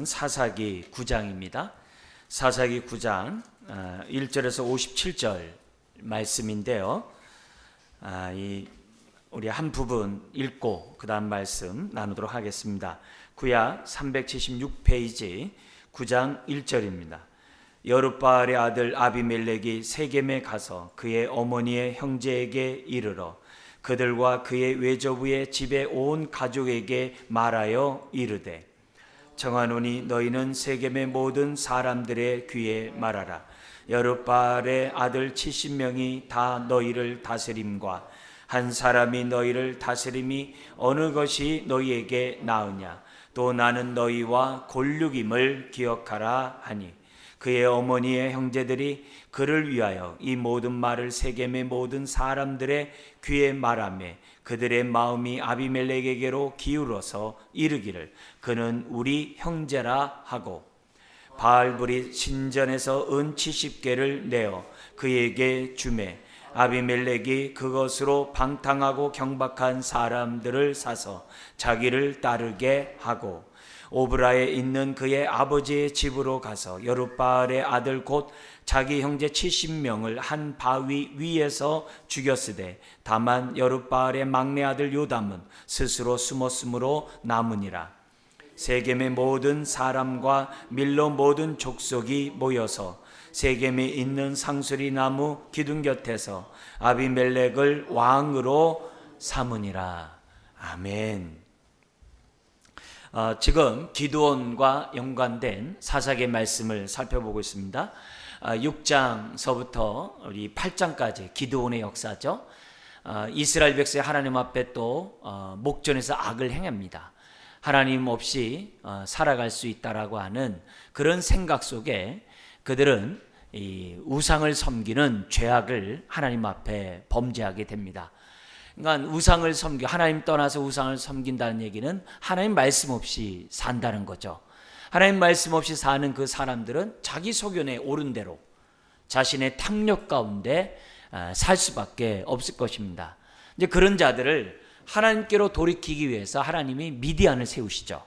사사기 9장입니다. 사사기 9장 1절에서 57절 말씀인데요. 우리 한 부분 읽고 그 다음 말씀 나누도록 하겠습니다. 구약 376페이지 9장 1절입니다. 여룻바알의 아들 아비멜렉이 세겜에 가서 그의 어머니의 형제에게 이르러 그들과 그의 외조부의 집에 온 가족에게 말하여 이르되 청하노니 너희는 세겜의 모든 사람들의 귀에 말하라. 여룻바알의 아들 70명이 다 너희를 다스림과 한 사람이 너희를 다스림이 어느 것이 너희에게 나으냐. 또 나는 너희와 골육임을 기억하라 하니 그의 어머니의 형제들이 그를 위하여 이 모든 말을 세겜의 모든 사람들의 귀에 말하며 그들의 마음이 아비멜렉에게로 기울어서 이르기를 그는 우리 형제라 하고 바알불이 신전에서 은 70개를 내어 그에게 주매 아비멜렉이 그것으로 방탕하고 경박한 사람들을 사서 자기를 따르게 하고 오브라에 있는 그의 아버지의 집으로 가서 여룻바알의 아들 곧 자기 형제 70명을 한 바위 위에서 죽였으되 다만 여룻바알의 막내 아들 요담은 스스로 숨었으므로 남으니라. 세겜의 모든 사람과 밀로 모든 족속이 모여서 세겜에 있는 상수리 나무 기둥 곁에서 아비멜렉을 왕으로 삼으니라. 아멘. 지금 기드온과 연관된 사사기의 말씀을 살펴보고 있습니다. 6장서부터 우리 8장까지 기드온의 역사죠. 이스라엘 백성이 하나님 앞에 또 목전에서 악을 행합니다. 하나님 없이 살아갈 수 있다라고 하는 그런 생각 속에 그들은 이 우상을 섬기는 죄악을 하나님 앞에 범죄하게 됩니다. 그러니까 우상을 하나님 떠나서 우상을 섬긴다는 얘기는 하나님 말씀 없이 산다는 거죠. 하나님 말씀 없이 사는 그 사람들은 자기 소견에 옳은 대로 자신의 탐욕 가운데 살 수밖에 없을 것입니다. 이제 그런 자들을 하나님께로 돌이키기 위해서 하나님이 미디안을 세우시죠.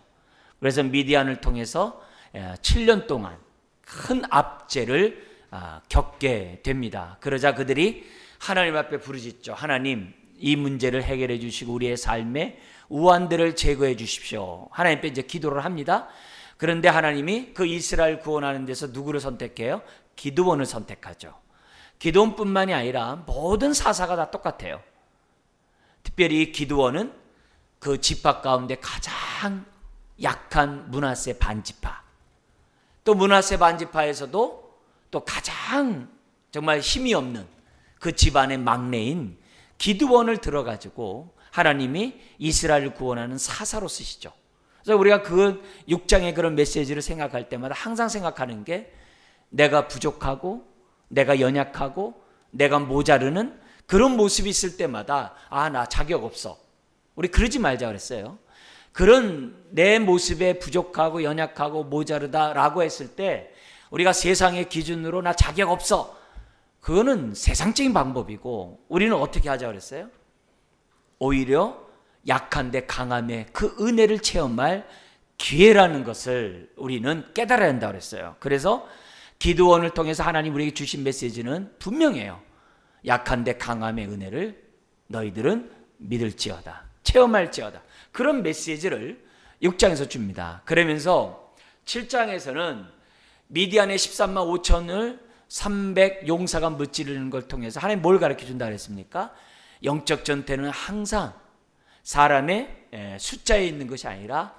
그래서 미디안을 통해서 7년 동안 큰 압제를 겪게 됩니다. 그러자 그들이 하나님 앞에 부르짖죠. 하나님, 이 문제를 해결해 주시고 우리의 삶의 우환들을 제거해 주십시오. 하나님께 이제 기도를 합니다. 그런데 하나님이 그 이스라엘 구원하는 데서 누구를 선택해요? 기드온을 선택하죠. 기드온뿐만이 아니라 모든 사사가 다 똑같아요. 특별히 기드온은 그 지파 가운데 가장 약한 므낫세 반지파, 또 므낫세 반지파에서도 또 가장 정말 힘이 없는 그 집안의 막내인 기드온을 들어가지고 하나님이 이스라엘을 구원하는 사사로 쓰시죠. 그래서 우리가 그 6장의 그런 메시지를 생각할 때마다 항상 생각하는 게 내가 부족하고 내가 연약하고 내가 모자르는 그런 모습이 있을 때마다 나 자격 없어. 우리 그러지 말자 그랬어요. 그런 내 모습에 부족하고 연약하고 모자르다라고 했을 때 우리가 세상의 기준으로 나 자격 없어. 그거는 세상적인 방법이고 우리는 어떻게 하자 그랬어요? 오히려 약한데 강함의 그 은혜를 체험할 기회라는 것을 우리는 깨달아야 한다고 그랬어요. 그래서 기드온을 통해서 하나님 우리에게 주신 메시지는 분명해요. 약한데 강함의 은혜를 너희들은 믿을지어다, 체험할지어다. 그런 메시지를 6장에서 줍니다. 그러면서 7장에서는 미디안의 13만 5천을 300 용사가 무찌르는 걸 통해서 하나님 뭘 가르쳐 준다 그랬습니까? 영적 전투는 항상 사람의 숫자에 있는 것이 아니라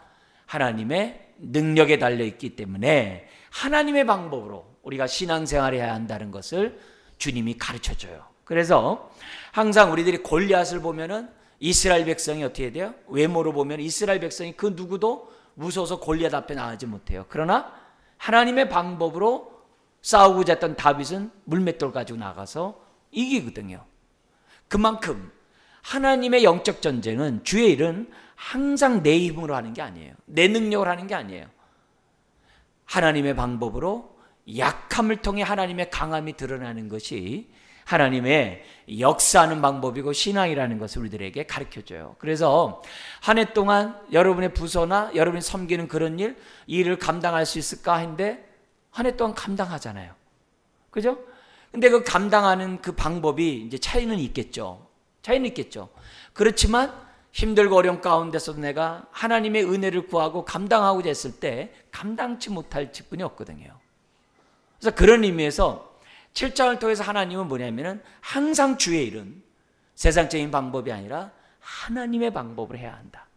하나님의 능력에 달려있기 때문에 하나님의 방법으로 우리가 신앙생활을 해야 한다는 것을 주님이 가르쳐줘요. 그래서 항상 우리들이 골리앗을 보면은 이스라엘 백성이 어떻게 돼요? 외모로 보면 이스라엘 백성이 그 누구도 무서워서 골리앗 앞에 나가지 못해요. 그러나 하나님의 방법으로 싸우고자 했던 다윗은 물맷돌 가지고 나가서 이기거든요. 그만큼 하나님의 영적 전쟁은 주의 일은 항상 내 힘으로 하는 게 아니에요. 내 능력으로 하는 게 아니에요. 하나님의 방법으로 약함을 통해 하나님의 강함이 드러나는 것이 하나님의 역사하는 방법이고 신앙이라는 것을 우리들에게 가르쳐줘요. 그래서 한 해 동안 여러분의 부서나 여러분이 섬기는 그런 일을 감당할 수 있을까 했는데 한 해 동안 감당하잖아요. 그죠? 근데 그 감당하는 그 방법이 이제 차이는 있겠죠. 그렇지만 힘들고 어려운 가운데서도 내가 하나님의 은혜를 구하고 감당하고자 했을 때 감당치 못할 직분이 없거든요. 그래서 그런 의미에서 7장을 통해서 하나님은 뭐냐면은 항상 주의 일은 세상적인 방법이 아니라 하나님의 방법으로 해야 한다.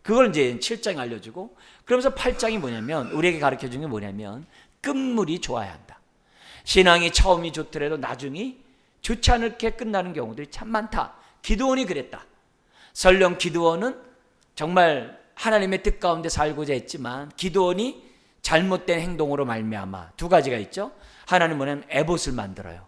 그걸 이제 7장이 알려주고, 그러면서 8장이 뭐냐면 우리에게 가르쳐 주는 게 뭐냐면 끝물이 좋아야 한다. 신앙이 처음이 좋더라도 나중이 좋지 않게 끝나는 경우들이 참 많다. 기드온이 그랬다. 설령 기드온은 정말 하나님의 뜻 가운데 살고자 했지만 기드온이 잘못된 행동으로 말미암아 두 가지가 있죠. 하나님은 뭐냐면 에봇을 만들어요.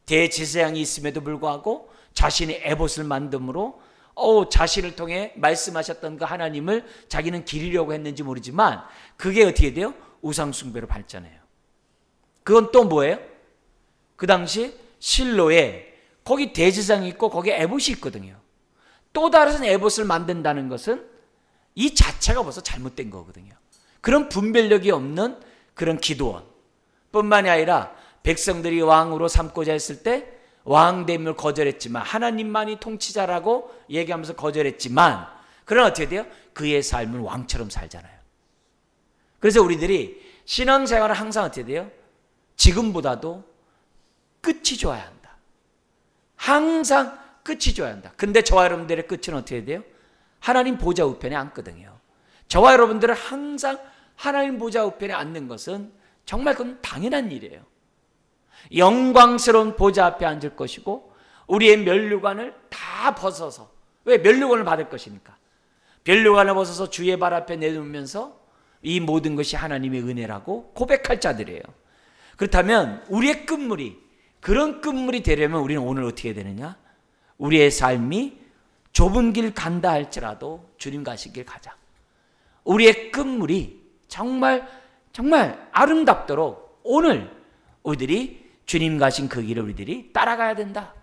대제사장이 있음에도 불구하고 자신이 에봇을 만듦으로 자신을 통해 말씀하셨던 그 하나님을 자기는 기리려고 했는지 모르지만 그게 어떻게 돼요? 우상숭배로 발전해요. 그건 또 뭐예요? 그 당시 실로에 거기 대제사장이 있고 거기에 에봇이 있거든요. 또 다른 에봇을 만든다는 것은 이 자체가 벌써 잘못된 거거든요. 그런 분별력이 없는 그런 기드온 뿐만이 아니라 백성들이 왕으로 삼고자 했을 때 왕됨을 거절했지만 하나님만이 통치자라고 얘기하면서 거절했지만 그러나 어떻게 돼요? 그의 삶은 왕처럼 살잖아요. 그래서 우리들이 신앙생활은 항상 어떻게 돼요? 지금보다도 끝이 좋아야 한다. 항상 끝이 좋아야 한다. 근데 저와 여러분들의 끝은 어떻게 돼요? 하나님 보좌 우편에 앉거든요. 저와 여러분들은 항상 하나님 보좌 우편에 앉는 것은 정말 그건 당연한 일이에요. 영광스러운 보좌 앞에 앉을 것이고 우리의 면류관을 다 벗어서, 왜 면류관을 받을 것이니까 면류관을 벗어서 주의 발 앞에 내놓으면서 이 모든 것이 하나님의 은혜라고 고백할 자들이에요. 그렇다면 우리의 끝물이, 그런 끝물이 되려면 우리는 오늘 어떻게 해야 되느냐? 우리의 삶이 좁은 길 간다 할지라도 주님 가신 길 가자. 우리의 끝물이 정말 아름답도록 오늘 우리들이 주님 가신 그 길을 우리들이 따라가야 된다.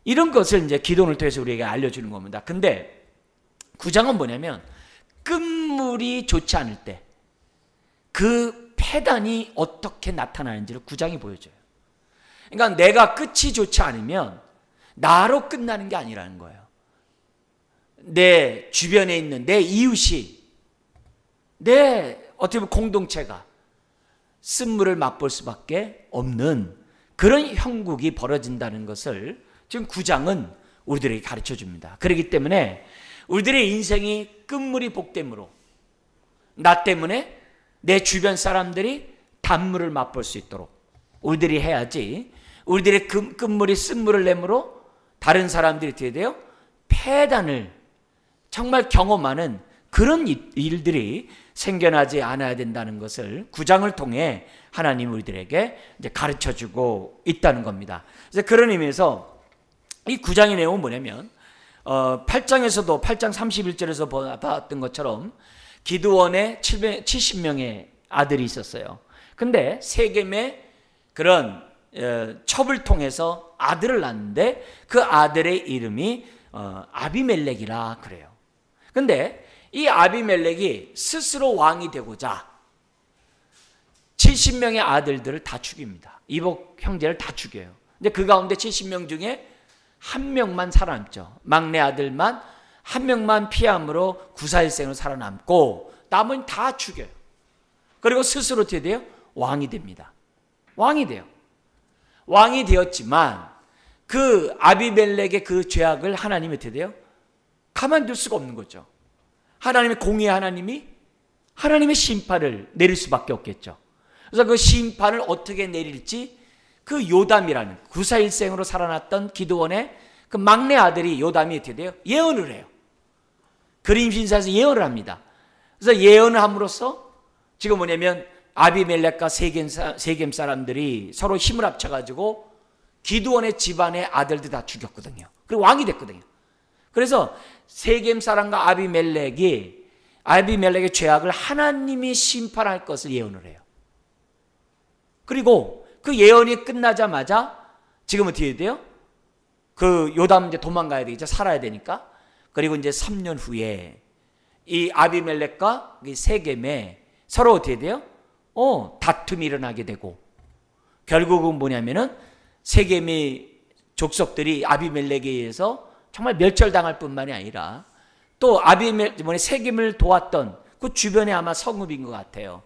이런 것을 이제 기도를 통해서 우리에게 알려주는 겁니다. 근데 9장은 뭐냐면 끝물이 좋지 않을 때 그 폐단이 어떻게 나타나는지를 9장이 보여줘요. 그러니까 내가 끝이 좋지 않으면 나로 끝나는 게 아니라는 거예요. 내 주변에 있는 내 이웃이, 내 어떻게 보면 공동체가 쓴물을 맛볼 수밖에 없는 그런 형국이 벌어진다는 것을 지금 9장은 우리들에게 가르쳐 줍니다. 그렇기 때문에 우리들의 인생이 끝물이 복됨으로 나 때문에 내 주변 사람들이 단물을 맛볼 수 있도록 우리들이 해야지, 우리들의 끝물이 쓴물을 내므로 다른 사람들이 어떻게 돼요? 폐단을 정말 경험하는 그런 일들이 생겨나지 않아야 된다는 것을 9장을 통해 하나님 우리들에게 이제 가르쳐주고 있다는 겁니다. 그래서 그런 의미에서 이 9장의 내용은 뭐냐면 8장에서도 8장 31절에서 봤던 것처럼 기드온의 70명의 아들이 있었어요. 근데 세겜의 그런 첩을 통해서 아들을 낳는데 그 아들의 이름이 아비멜렉이라 그래요. 근데 이 아비멜렉이 스스로 왕이 되고자 70명의 아들들을 다 죽입니다. 이복 형제를 다 죽여요. 근데 그 가운데 70명 중에 한 명만 살아남죠. 막내 아들만 한 명만 피함으로 구사일생으로 살아남고 남은 다 죽여요. 그리고 스스로 어떻게 돼요? 왕이 됩니다. 왕이 돼요. 왕이 되었지만 그 아비멜렉의 그 죄악을 하나님이 어떻게 돼요? 가만둘 수가 없는 거죠. 하나님의 공의 하나님의 심판을 내릴 수밖에 없겠죠. 그래서 그 심판을 어떻게 내릴지 그 요담이라는 구사일생으로 살아났던 기드온의 그 막내 아들이 요담이 어떻게 돼요? 예언을 해요. 그림신사에서 예언을 합니다. 그래서 예언을 함으로써 지금 뭐냐면 아비멜렉과 세겜 사람들이 서로 힘을 합쳐가지고 기드온의 집안의 아들들 다 죽였거든요. 그리고 왕이 됐거든요. 그래서 세겜 사람과 아비멜렉의 죄악을 하나님이 심판할 것을 예언을 해요. 그리고 그 예언이 끝나자마자 지금 어떻게 돼요? 그 요담 이제 도망가야 되겠죠. 살아야 되니까. 그리고 이제 3년 후에 이 아비멜렉과 세겜에 서로 어떻게 돼요? 다툼이 일어나게 되고, 결국은 뭐냐면은 세겜의 족속들이 아비멜렉에 의해서 정말 멸절당할 뿐만이 아니라 또 세겜을 도왔던 그 주변에 아마 성읍인 것 같아요.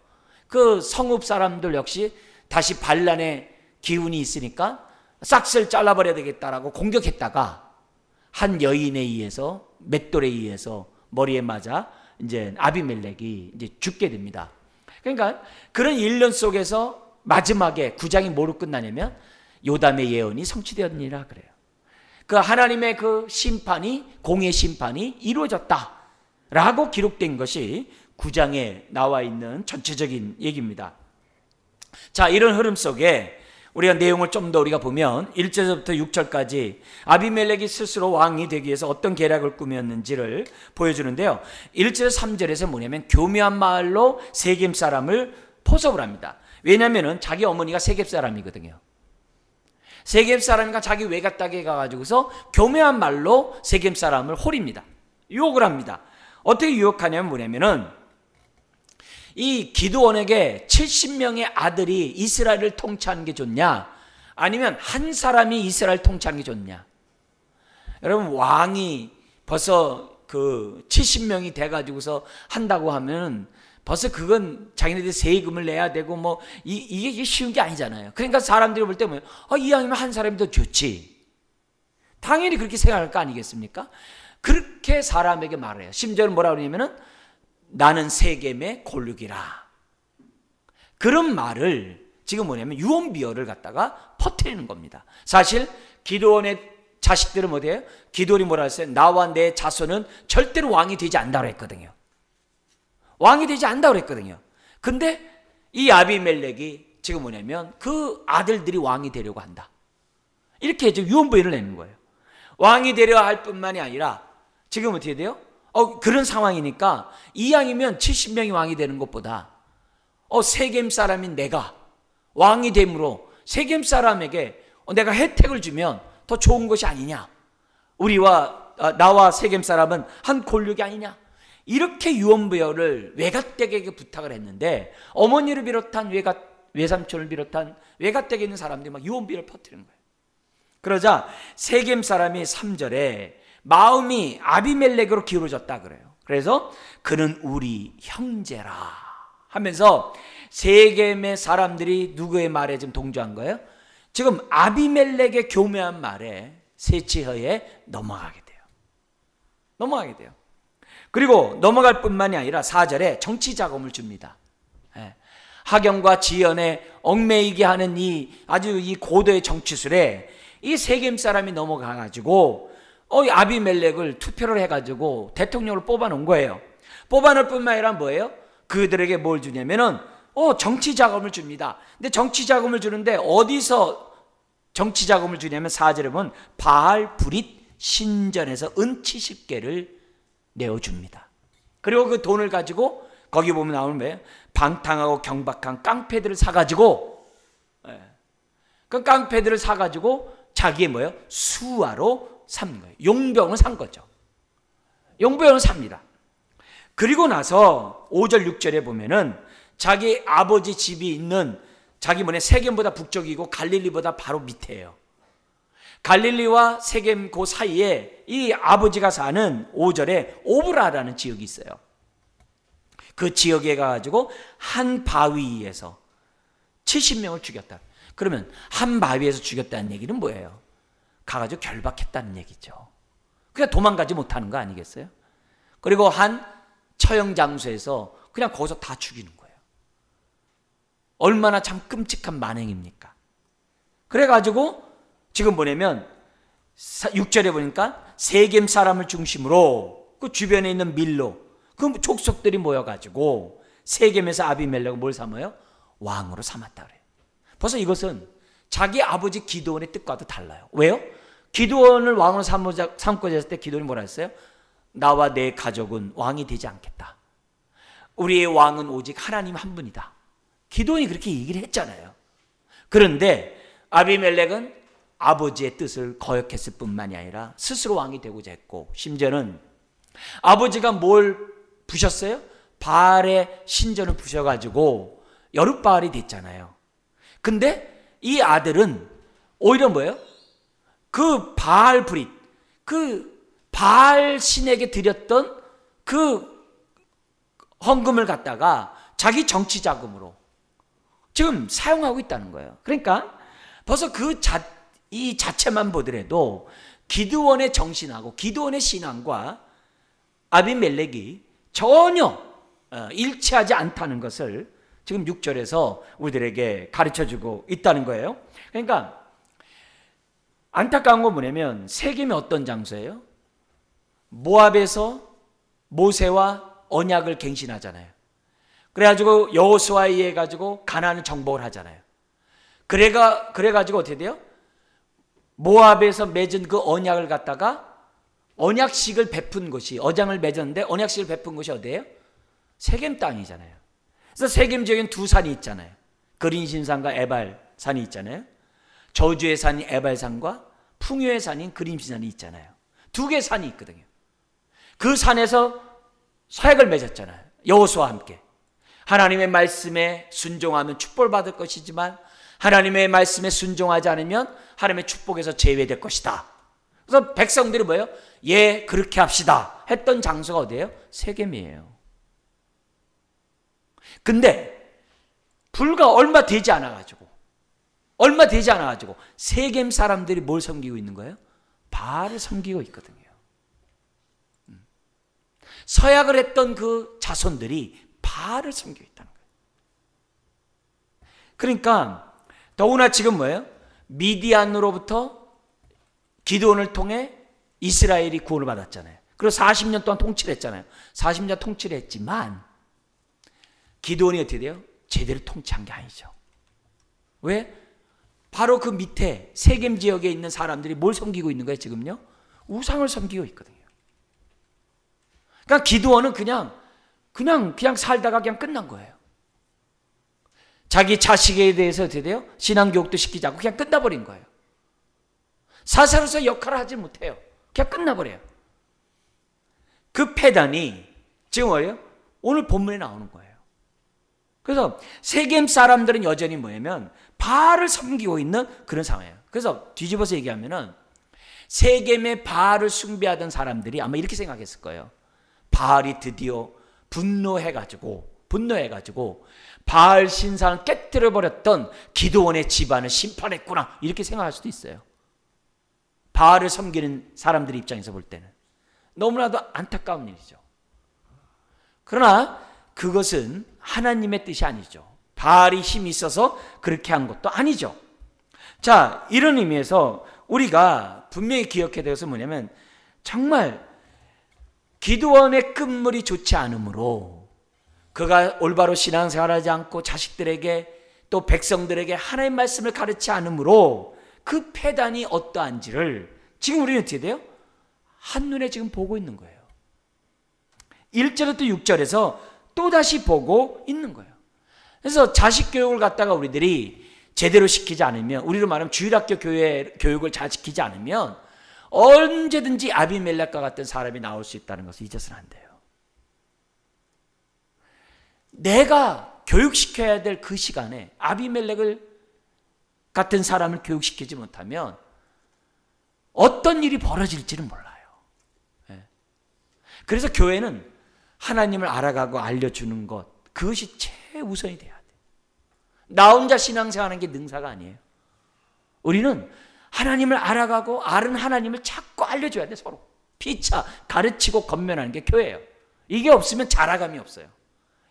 그 성읍 사람들 역시 다시 반란의 기운이 있으니까 싹쓸 잘라버려야 되겠다라고 공격했다가 한 여인에 의해서, 맷돌에 의해서 머리에 맞아 이제 아비멜렉이 이제 죽게 됩니다. 그러니까 그런 일련 속에서 마지막에 9장이 뭐로 끝나냐면 요담의 예언이 성취되었느니라 그래요. 그 하나님의 그 심판이, 공의 심판이 이루어졌다라고 기록된 것이 9장에 나와 있는 전체적인 얘기입니다. 자, 이런 흐름 속에 우리가 내용을 좀 더 우리가 보면 1절부터 6절까지 아비멜렉이 스스로 왕이 되기 위해서 어떤 계략을 꾸몄는지를 보여주는데요. 1절 3절에서 뭐냐면 교묘한 말로 세겜 사람을 포섭을 합니다. 왜냐하면 자기 어머니가 세겜 사람이거든요. 세겜 사람과 자기 외가 땅에 가가지고서 교묘한 말로 세겜 사람을 홀입니다. 유혹을 합니다. 어떻게 유혹하냐면 뭐냐면은 이 기드온에게 70명의 아들이 이스라엘을 통치하는 게 좋냐, 아니면 한 사람이 이스라엘 통치하는 게 좋냐. 여러분, 왕이 벌써 그 70명이 돼가지고서 한다고 하면 벌써 그건 자기네들이 세금을 내야 되고 뭐 이게 쉬운 게 아니잖아요. 그러니까 사람들이 볼 때 뭐 이왕이면 한 사람이 더 좋지. 당연히 그렇게 생각할 거 아니겠습니까? 그렇게 사람에게 말해요. 심지어는 뭐라 그러냐면은 나는 세겜의 골육이라. 그런 말을 지금 뭐냐면 유언비어를 갖다가 퍼뜨리는 겁니다. 사실 기드온의 자식들은 뭐예요? 기드온이 뭐라 했어요? 나와 내 자손은 절대로 왕이 되지 않는다고 했거든요. 왕이 되지 않는다고 했거든요. 근데 이 아비멜렉이 지금 뭐냐면 그 아들들이 왕이 되려고 한다. 이렇게 지금 유언비어를 내는 거예요. 왕이 되려 할 뿐만이 아니라 지금 어떻게 돼요? 그런 상황이니까 이왕이면 70명이 왕이 되는 것보다 세겜 사람인 내가 왕이 됨으로 세겜 사람에게 내가 혜택을 주면 더 좋은 것이 아니냐. 나와 세겜 사람은 한 골육이 아니냐. 이렇게 유언비어를 외갓댁에게 부탁을 했는데 어머니를 비롯한 외삼촌을 비롯한 외갓댁에 있는 사람들이 막 유언비어를 퍼뜨리는 거예요. 그러자 세겜 사람이 3절에 마음이 아비멜렉으로 기울어졌다 그래요. 그래서 그는 우리 형제라 하면서 세겜의 사람들이 누구의 말에 지금 동조한 거예요? 지금 아비멜렉의 교묘한 말에 세치허에 넘어가게 돼요. 그리고 넘어갈 뿐만이 아니라 4절에 정치 자금을 줍니다. 하경과 지연에 얽매이게 하는 아주 이 고도의 정치술에 이 세겜 사람이 넘어가가지고 아비멜렉을 투표를 해가지고 대통령을 뽑아놓은 거예요. 뽑아놓을 뿐만 아니라 뭐예요? 그들에게 뭘 주냐면은 정치 자금을 줍니다. 근데 정치 자금을 주는데 어디서 정치 자금을 주냐면 4절에 보면 바알 브릿 신전에서 은 70개를 내어줍니다. 그리고 그 돈을 가지고 거기 보면 나오는 거예요. 방탕하고 경박한 깡패들을 사가지고 그 깡패들을 사가지고 자기의 뭐예요? 수하로 삼는 거예요. 용병을 산 거죠. 용병을 삽니다. 그리고 나서 5절 6절에 보면은 자기 아버지 집이 있는 자기 세겜보다 북쪽이고 갈릴리보다 바로 밑에예요. 갈릴리와 세겜 그 사이에 이 아버지가 사는 5절에 오브라라는 지역이 있어요. 그 지역에 가가지고 한 바위에서 70명을 죽였다. 그러면 한 바위에서 죽였다는 얘기는 뭐예요? 가가지고 결박했다는 얘기죠. 그냥 도망가지 못하는 거 아니겠어요? 그리고 한 처형 장소에서 그냥 거기서 다 죽이는 거예요. 얼마나 참 끔찍한 만행입니까? 그래가지고 지금 뭐냐면 6절에 보니까 세겜 사람을 중심으로 그 주변에 있는 밀로 그 족속들이 모여가지고 세겜에서 아비멜렉을 뭘 삼아요? 왕으로 삼았다 그래요. 벌써 이것은 자기 아버지 기드온의 뜻과도 달라요. 왜요? 기드온을 왕으로 삼고자 했을 때 기드온이 뭐라 했어요? 나와 내 가족은 왕이 되지 않겠다. 우리의 왕은 오직 하나님 한 분이다. 기드온이 그렇게 얘기를 했잖아요. 그런데 아비멜렉은 아버지의 뜻을 거역했을 뿐만이 아니라 스스로 왕이 되고자 했고, 심지어는 아버지가 뭘 부셨어요? 바알의 신전을 부셔가지고 여룻바알이 됐잖아요. 근데 이 아들은 오히려 뭐예요? 그 바알 브릿, 그 바알 신에게 드렸던 그 헌금을 갖다가 자기 정치 자금으로 지금 사용하고 있다는 거예요. 그러니까 벌써 이 자체만 보더라도 기드원의 정신하고 기드원의 신앙과 아비멜렉이 전혀 일치하지 않다는 것을 지금 6절에서 우리들에게 가르쳐주고 있다는 거예요. 그러니까 안타까운 건 뭐냐면 세겜이 어떤 장소예요? 모압에서 모세와 언약을 갱신하잖아요. 그래가지고 여호수아에 의해 가지고 가나안을 정복을 하잖아요. 그래가지고 어떻게 돼요? 모압에서 맺은 그 언약을 갖다가 언약식을 베푼 곳이, 어장을 맺었는데 언약식을 베푼 곳이 어디예요? 세겜 땅이잖아요. 그래서 세겜 지역엔 두 산이 있잖아요. 그린신산과 에발산이 있잖아요. 저주의 산이 에발산과 풍요의 산인 그린신산이 있잖아요. 두 개의 산이 있거든요. 그 산에서 서약을 맺었잖아요. 여호수아와 함께. 하나님의 말씀에 순종하면 축복을 받을 것이지만 하나님의 말씀에 순종하지 않으면 하나님의 축복에서 제외될 것이다. 그래서 백성들이 뭐예요? 예, 그렇게 합시다 했던 장소가 어디예요? 세겜이에요. 근데 불과 얼마 되지 않아가지고 세겜 사람들이 뭘 섬기고 있는 거예요? 바알을 섬기고 있거든요. 서약을 했던 그 자손들이 바알을 섬기고 있다는 거예요. 그러니까 더구나 지금 뭐예요? 미디안으로부터 기드온을 통해 이스라엘이 구원을 받았잖아요. 그리고 40년 동안 통치를 했잖아요. 40년 통치를 했지만 기드온이 어떻게 돼요? 제대로 통치한 게 아니죠. 왜? 바로 그 밑에 세겜 지역에 있는 사람들이 뭘 섬기고 있는 거예요? 지금요? 우상을 섬기고 있거든요. 그러니까 기드온은 그냥 살다가 그냥 끝난 거예요. 자기 자식에 대해서 어떻게 돼요? 신앙교육도 시키지 않고 그냥 끝나버린 거예요. 사사로서 역할을 하지 못해요. 그냥 끝나버려요. 그 패단이 지금 뭐예요? 오늘 본문에 나오는 거예요. 그래서 세겜 사람들은 여전히 뭐냐면 바알을 섬기고 있는 그런 상황이에요. 그래서 뒤집어서 얘기하면은 세겜의 바알을 숭배하던 사람들이 아마 이렇게 생각했을 거예요. 바알이 드디어 분노해가지고 바알 신상을 깨뜨려버렸던 기드온의 집안을 심판했구나, 이렇게 생각할 수도 있어요. 바알을 섬기는 사람들 입장에서 볼 때는 너무나도 안타까운 일이죠. 그러나 그것은 하나님의 뜻이 아니죠. 바알이 힘이 있어서 그렇게 한 것도 아니죠. 자, 이런 의미에서 우리가 분명히 기억해야 될 것은 뭐냐면 정말 기드온의 끝물이 좋지 않으므로 그가 올바로 신앙생활하지 않고 자식들에게 또 백성들에게 하나님의 말씀을 가르치지 않으므로 그 패단이 어떠한지를 지금 우리는 어떻게 돼요? 한눈에 지금 보고 있는 거예요. 1절부터 6절에서 또다시 보고 있는 거예요. 그래서 자식 교육을 갖다가 우리들이 제대로 시키지 않으면, 우리로 말하면 주일학교 교육을 잘 시키지 않으면 언제든지 아비멜렉과 같은 사람이 나올 수 있다는 것을 잊어서는 안 돼요. 내가 교육시켜야 될 그 시간에 아비멜렉을 같은 사람을 교육시키지 못하면 어떤 일이 벌어질지는 몰라요. 그래서 교회는 하나님을 알아가고 알려주는 것, 그것이 최우선이 돼야 돼요. 나 혼자 신앙생활하는 게 능사가 아니에요. 우리는 하나님을 알아가고 아는 하나님을 자꾸 알려줘야 돼. 서로 피차 가르치고 건면하는 게 교회예요. 이게 없으면 자라감이 없어요.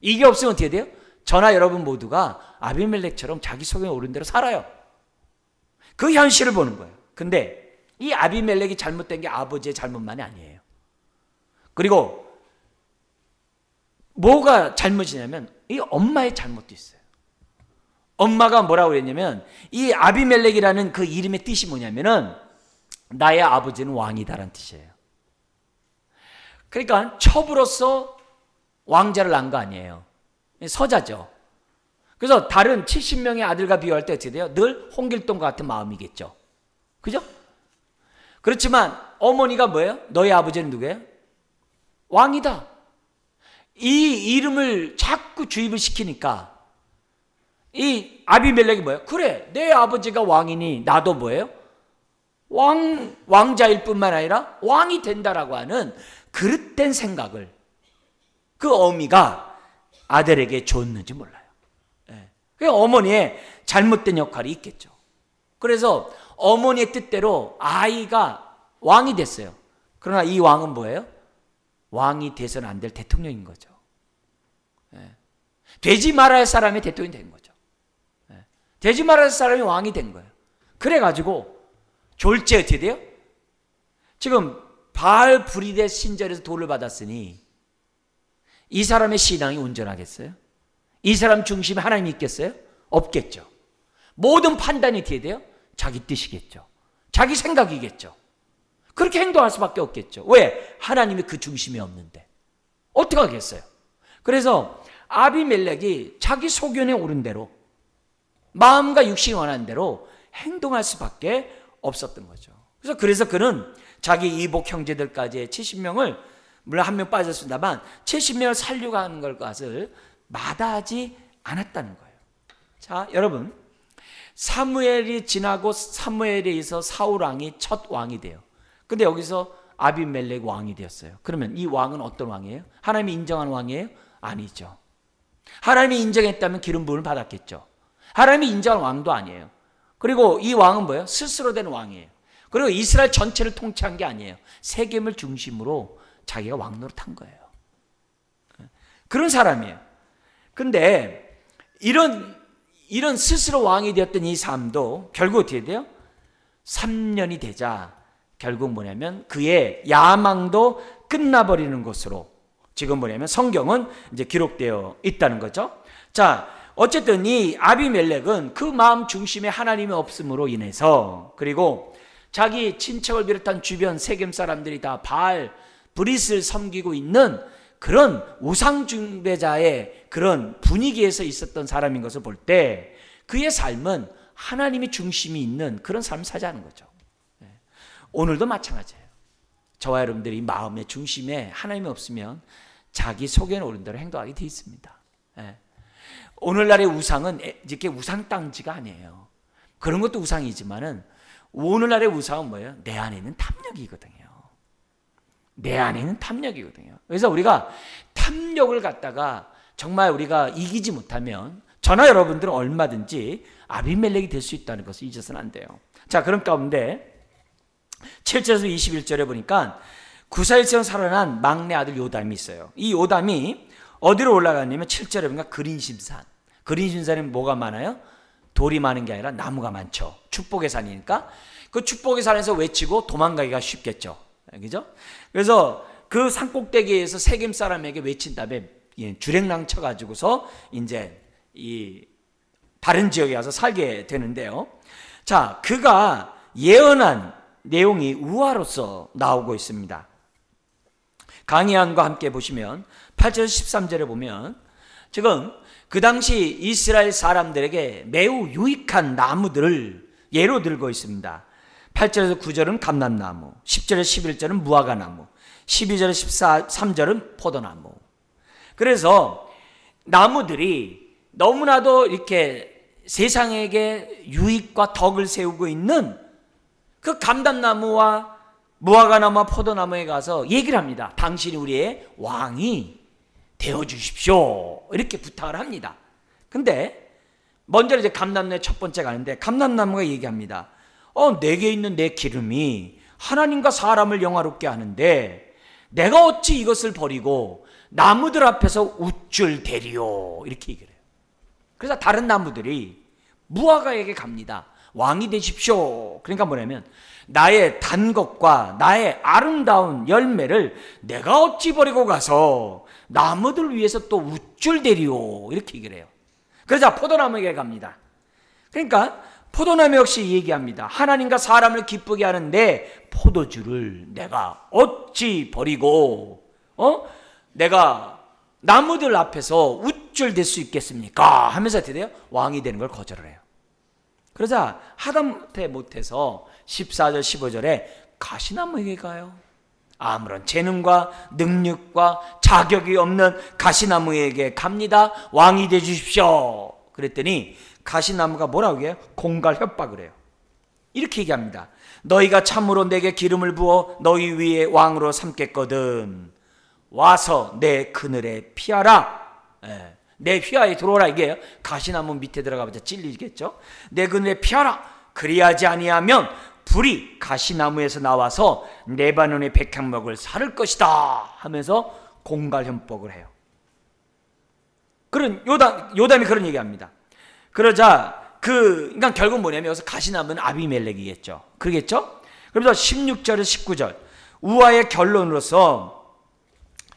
이게 없으면 어떻게 돼요? 저나 여러분 모두가 아비멜렉처럼 자기 속에 오른 대로 살아요. 그 현실을 보는 거예요. 근데 이 아비멜렉이 잘못된 게 아버지의 잘못만이 아니에요. 그리고 뭐가 잘못이냐면 이 엄마의 잘못도 있어요. 엄마가 뭐라고 그랬냐면, 이 아비멜렉이라는 그 이름의 뜻이 뭐냐면은 나의 아버지는 왕이다라는 뜻이에요. 그러니까 첩으로서 왕자를 낳은 거 아니에요. 서자죠. 그래서 다른 70명의 아들과 비교할 때 어떻게 돼요? 늘 홍길동과 같은 마음이겠죠. 그죠? 그렇지만 어머니가 뭐예요? 너희 아버지는 누구예요? 왕이다. 이 이름을 자꾸 주입을 시키니까 이 아비멜렉이 뭐예요? 그래, 내 아버지가 왕이니 나도 뭐예요? 왕자일 뿐만 아니라 왕이 된다라고 하는 그릇된 생각을 그 어미가 아들에게 줬는지 몰라요. 그 어머니의 잘못된 역할이 있겠죠. 그래서 어머니의 뜻대로 아이가 왕이 됐어요. 그러나 이 왕은 뭐예요? 왕이 돼서는 안 될 대통령인 거죠. 되지 말아야 할 사람이 대통령이 된 거죠. 되지 말아야 할 사람이 왕이 된 거예요. 그래가지고 졸제 어떻게 돼요? 지금 바알 브리데 신전에서 도를 받았으니 이 사람의 신앙이 온전하겠어요? 이 사람 중심에 하나님이 있겠어요? 없겠죠. 모든 판단이 어떻게 돼요? 자기 뜻이겠죠. 자기 생각이겠죠. 그렇게 행동할 수밖에 없겠죠. 왜? 하나님이 그 중심에 없는데 어떻게 하겠어요? 그래서 아비멜렉이 자기 소견에 오른 대로 마음과 육신이 원하는 대로 행동할 수밖에 없었던 거죠. 그래서 그는 자기 이복 형제들까지 70명을 물론 한 명 빠졌습니다만 70명을 살려고 하는 것을 마다하지 않았다는 거예요. 자, 여러분, 사무엘이 지나고 사무엘에 의해서 사울 왕이 첫 왕이 돼요. 근데 여기서 아비멜렉 왕이 되었어요. 그러면 이 왕은 어떤 왕이에요? 하나님이 인정한 왕이에요? 아니죠. 하나님이 인정했다면 기름 부음을 받았겠죠. 하나님이 인정한 왕도 아니에요. 그리고 이 왕은 뭐예요? 스스로 된 왕이에요. 그리고 이스라엘 전체를 통치한 게 아니에요. 세겜을 중심으로 자기가 왕노릇한 거예요. 그런 사람이에요. 근데 이런 스스로 왕이 되었던 이 삶도 결국 어떻게 돼요? 3년이 되자 결국 뭐냐면 그의 야망도 끝나버리는 것으로 지금 뭐냐면 성경은 이제 기록되어 있다는 거죠. 자, 어쨌든 이 아비멜렉은 그 마음 중심에 하나님이 없음으로 인해서 그리고 자기 친척을 비롯한 주변 세겜 사람들이 다 바알 브릿을 섬기고 있는 그런 우상 숭배자의 그런 분위기에서 있었던 사람인 것을 볼 때 그의 삶은 하나님이 중심이 있는 그런 삶을 사자는 거죠. 오늘도 마찬가지예요. 저와 여러분들이 마음의 중심에 하나님이 없으면 자기 속에 오른 대로 행동하게 돼 있습니다. 오늘날의 우상은 이렇게 우상땅지가 아니에요. 그런 것도 우상이지만은 오늘날의 우상은 뭐예요? 내 안에 있는 탐욕이거든요. 내 안에 있는 탐욕이거든요. 그래서 우리가 탐욕을 갖다가 정말 우리가 이기지 못하면 저나 여러분들은 얼마든지 아비멜렉이 될 수 있다는 것을 잊어서는 안 돼요. 자, 그런 가운데 7절에서 21절에 보니까 구사일처럼 살아난 막내 아들 요담이 있어요. 이 요담이 어디로 올라갔냐면 7절에 보니까 그린심산. 그린심산에 뭐가 많아요? 돌이 많은 게 아니라 나무가 많죠. 축복의 산이니까 그 축복의 산에서 외치고 도망가기가 쉽겠죠. 그죠? 그래서 그 산꼭대기에서 세겜 사람에게 외친 다음에 주랭랑 쳐가지고서 이제 이 다른 지역에 가서 살게 되는데요. 자, 그가 예언한 내용이 우화로서 나오고 있습니다. 강의안과 함께 보시면 8절 13절에 보면 지금 그 당시 이스라엘 사람들에게 매우 유익한 나무들을 예로 들고 있습니다. 8절에서 9절은 감람나무, 10절에서 11절은 무화과나무, 12절에서 13절은 포도나무. 그래서 나무들이 너무나도 이렇게 세상에게 유익과 덕을 세우고 있는 그 감람나무와 무화과나무와 포도나무에 가서 얘기를 합니다. 당신이 우리의 왕이 되어주십시오. 이렇게 부탁을 합니다. 근데 먼저 이제 감람나무의 첫 번째 가는데 감람나무가 얘기합니다. 내게 있는 내 기름이 하나님과 사람을 영화롭게 하는데 내가 어찌 이것을 버리고 나무들 앞에서 우쭐대리요. 이렇게 얘기를 해요. 그래서 다른 나무들이 무화과에게 갑니다. 왕이 되십시오. 그러니까 뭐냐면 나의 단 것과 나의 아름다운 열매를 내가 어찌 버리고 가서 나무들 위해서 또 우쭐대리요. 이렇게 얘기를 해요. 그러자 포도나무에게 갑니다. 그러니까 포도나무 역시 얘기합니다. 하나님과 사람을 기쁘게 하는 내 포도주를 내가 어찌 버리고 내가 나무들 앞에서 우쭐댈 수 있겠습니까? 하면서 어떻게 돼요? 왕이 되는 걸 거절을 해요. 그러자 하다못해 못해서 14절 15절에 가시나무에게 가요. 아무런 재능과 능력과 자격이 없는 가시나무에게 갑니다. 왕이 되어 주십시오. 그랬더니 가시나무가 뭐라고 해요? 공갈 협박을 해요. 이렇게 얘기합니다. 너희가 참으로 내게 기름을 부어 너희 위에 왕으로 삼겠거든 와서 내 그늘에 피하라. 내 휘하에 들어오라 이게요. 가시나무 밑에 들어가봐야 찔리겠죠. 내 그늘에 피하라. 그리하지 아니하면 불이 가시나무에서 나와서 레바논의 백향목을 사를 것이다 하면서 공갈 협박을 해요. 그런 요담이 그런 얘기합니다. 그러자 그러니까 결국 뭐냐면 여기서 가시나무는 아비멜렉이겠죠. 그러겠죠? 그래서 16절에서 19절 우화의 결론으로서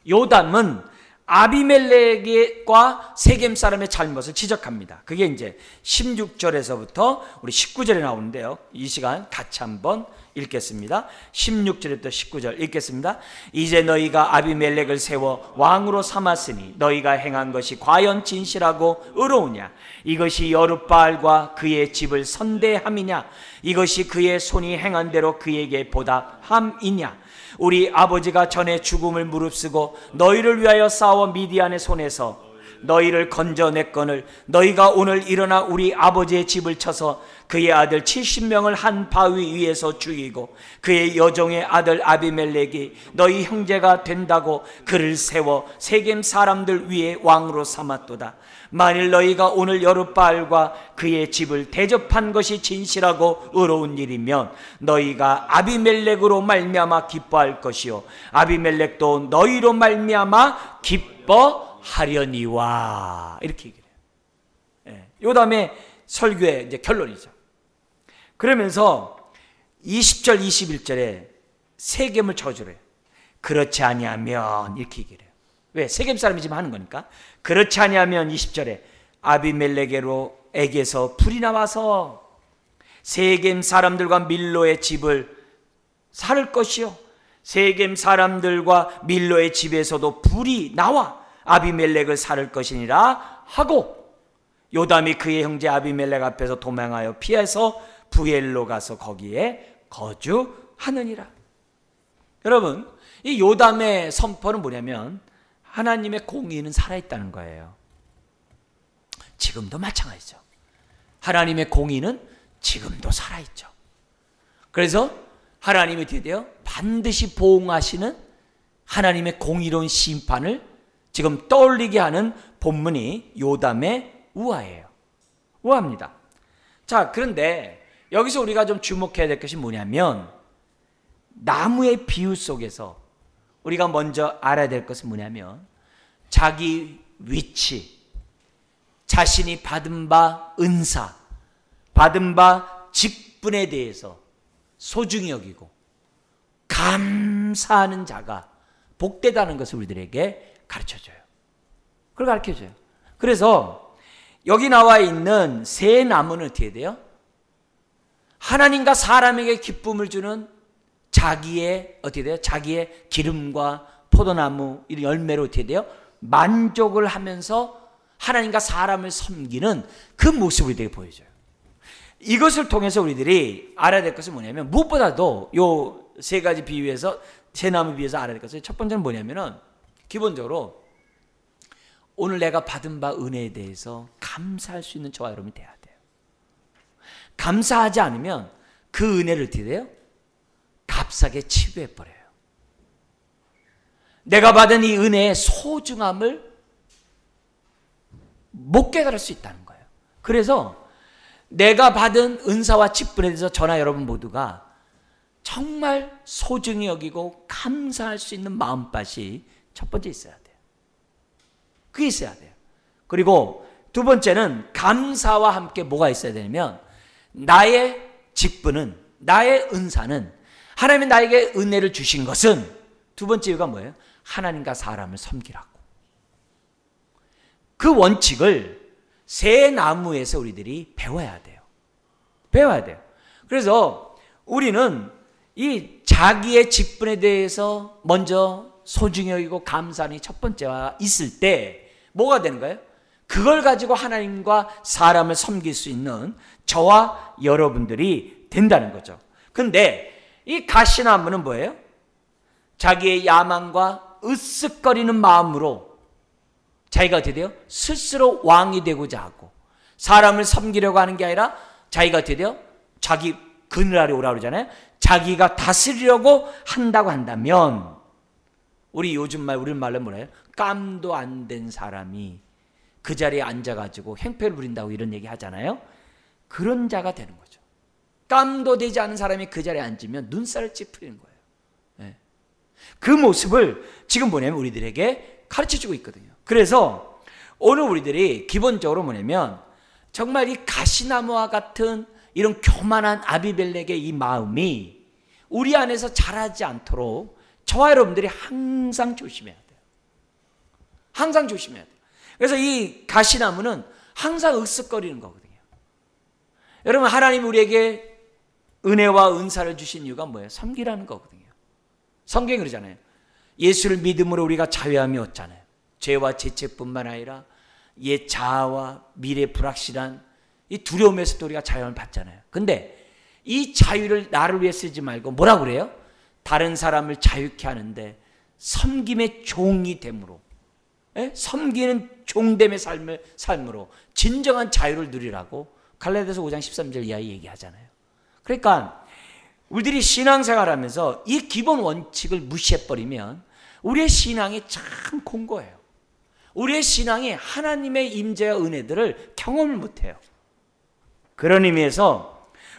요담은 아비멜렉과 세겜 사람의 잘못을 지적합니다. 그게 이제 16절에서부터 우리 19절에 나오는데요. 이 시간 같이 한번 읽겠습니다. 16절부터 19절 읽겠습니다. 이제 너희가 아비멜렉을 세워 왕으로 삼았으니 너희가 행한 것이 과연 진실하고 의로우냐? 이것이 여룻바알과 그의 집을 선대함이냐? 이것이 그의 손이 행한 대로 그에게 보답함이냐? 우리 아버지가 전에 죽음을 무릅쓰고 너희를 위하여 싸워 미디안의 손에서 너희를 건져냈거늘 너희가 오늘 일어나 우리 아버지의 집을 쳐서 그의 아들 70명을 한 바위 위에서 죽이고 그의 여종의 아들 아비멜렉이 너희 형제가 된다고 그를 세워 세겜 사람들 위에 왕으로 삼았도다. 만일 너희가 오늘 여룻바알과 그의 집을 대접한 것이 진실하고 의로운 일이면 너희가 아비멜렉으로 말미암아 기뻐할 것이요 아비멜렉도 너희로 말미암아 기뻐하려니와. 이렇게 얘기해요. 요담의 설교의 이제 결론이죠. 그러면서 20절 21절에 세겜을 저주래요. 그렇지 아니하면 이렇게 얘기해요. 왜? 세겜 사람이 지금 하는 거니까. 그렇지 아니하면 20절에 아비멜렉에게서 불이 나와서 세겜 사람들과 밀로의 집을 살 것이요 세겜 사람들과 밀로의 집에서도 불이 나와 아비멜렉을 살 것이니라 하고 요담이 그의 형제 아비멜렉 앞에서 도망하여 피해서 부엘로 가서 거기에 거주하느니라. 여러분, 이 요담의 선포는 뭐냐면 하나님의 공의는 살아있다는 거예요. 지금도 마찬가지죠. 하나님의 공의는 지금도 살아있죠. 그래서 하나님이 어떻게 돼요? 반드시 보응하시는 하나님의 공의로운 심판을 지금 떠올리게 하는 본문이 요담의 우화예요. 우화입니다. 자, 그런데 여기서 우리가 좀 주목해야 될 것이 뭐냐면 나무의 비유 속에서 우리가 먼저 알아야 될 것은 뭐냐면 자기 위치, 자신이 받은 바 은사, 받은 바 직분에 대해서 소중히 여기고 감사하는 자가 복되다는 것을 우리들에게 가르쳐줘요. 그걸 가르쳐줘요. 그래서 여기 나와 있는 새 나무는 어떻게 돼요? 하나님과 사람에게 기쁨을 주는 자기의 어떻게 돼요? 자기의 기름과 포도나무 이런 열매로 어떻게 돼요? 만족을 하면서 하나님과 사람을 섬기는 그 모습을 우리에게 보여줘요. 이것을 통해서 우리들이 알아야 될 것은 뭐냐면 무엇보다도 요 세 가지 비유에서 새 나무 비유에서 알아야 될 것은 첫 번째는 뭐냐면은 기본적으로 오늘 내가 받은 바 은혜에 대해서 감사할 수 있는 저와 여러분이 돼야 돼요. 감사하지 않으면 그 은혜를 어떻게 돼요? 값싸게 치부해버려요. 내가 받은 이 은혜의 소중함을 못 깨달을 수 있다는 거예요. 그래서 내가 받은 은사와 직분에 대해서 저나 여러분 모두가 정말 소중히 여기고 감사할 수 있는 마음밭이 첫 번째 있어야 돼요. 그게 있어야 돼요. 그리고 두 번째는 감사와 함께 뭐가 있어야 되냐면 나의 직분은, 나의 은사는, 하나님이 나에게 은혜를 주신 것은 두 번째 이유가 뭐예요? 하나님과 사람을 섬기라고. 그 원칙을 새 나무에서 우리들이 배워야 돼요. 배워야 돼요. 그래서 우리는 이 자기의 직분에 대해서 먼저 소중히 여기고 감사하는 첫 번째와 있을 때 뭐가 되는 거예요? 그걸 가지고 하나님과 사람을 섬길 수 있는 저와 여러분들이 된다는 거죠. 근데 이 가시나무는 뭐예요? 자기의 야망과 으쓱거리는 마음으로 자기가 어떻게 돼요? 스스로 왕이 되고자 하고 사람을 섬기려고 하는 게 아니라 자기가 어떻게 돼요? 자기 그늘 아래 오라고 그러잖아요. 자기가 다스리려고 한다고 한다면 우리 우리말로 뭐래요? 깜도 안 된 사람이 그 자리에 앉아가지고 행패를 부린다고 이런 얘기 하잖아요. 그런 자가 되는 거죠. 깜도 되지 않은 사람이 그 자리에 앉으면 눈살을 찌푸리는 거예요. 네. 그 모습을 지금 뭐냐면 우리들에게 가르쳐주고 있거든요. 그래서 오늘 우리들이 기본적으로 뭐냐면 정말 이 가시나무와 같은 이런 교만한 아비멜렉의 이 마음이 우리 안에서 자라지 않도록 저와 여러분들이 항상 조심해야 돼요. 항상 조심해야 돼요. 그래서 이 가시나무는 항상 으쓱거리는 거거든요. 여러분, 하나님이 우리에게 은혜와 은사를 주신 이유가 뭐예요? 섬기라는 거거든요. 성경이 그러잖아요. 예수를 믿음으로 우리가 자유함이 얻잖아요. 죄와 죄책뿐만 아니라 옛 자아와 미래 불확실한 이 두려움에서도 우리가 자유함을 받잖아요. 근데 이 자유를 나를 위해 쓰지 말고 뭐라고 그래요? 다른 사람을 자유케 하는데 섬김의 종이 됨으로, 섬기는 종됨의 삶으로 진정한 자유를 누리라고 갈라디아서 5장 13절 이하에 얘기하잖아요. 그러니까 우리들이 신앙생활하면서 이 기본 원칙을 무시해버리면 우리의 신앙이 참 공고해요. 우리의 신앙이 하나님의 임재와 은혜들을 경험을 못해요. 그런 의미에서